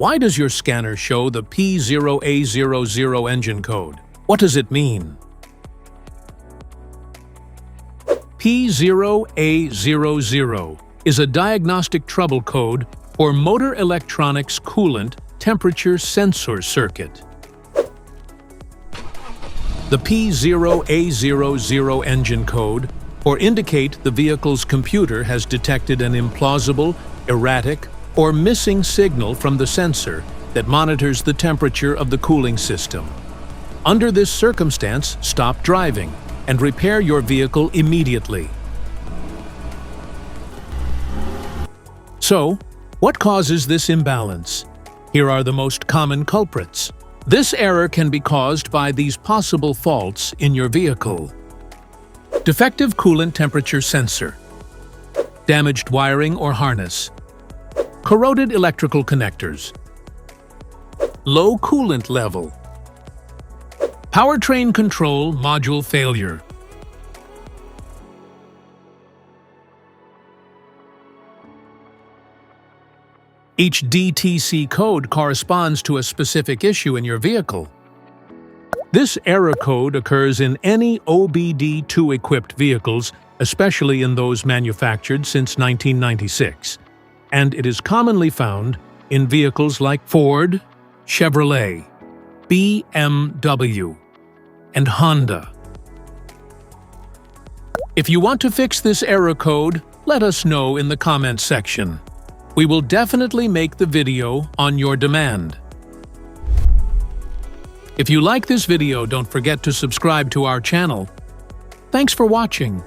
Why does your scanner show the P0A00 engine code? What does it mean? P0A00 is a diagnostic trouble code for motor electronics coolant temperature sensor circuit. The P0A00 engine code indicate the vehicle's computer has detected an implausible, erratic, or missing signal from the sensor that monitors the temperature of the cooling system. Under this circumstance, stop driving and repair your vehicle immediately. So, what causes this imbalance? Here are the most common culprits. This error can be caused by these possible faults in your vehicle. Defective coolant temperature sensor, damaged wiring or harness, corroded electrical connectors, low coolant level, Powertrain Control Module failure. Each DTC code corresponds to a specific issue in your vehicle. This error code occurs in any OBD2-equipped vehicles, especially in those manufactured since 1996, and it is commonly found in vehicles like Ford, Chevrolet, BMW, and Honda. If you want to fix this error code, let us know in the comments section. We will definitely make the video on your demand. If you like this video, don't forget to subscribe to our channel. Thanks for watching.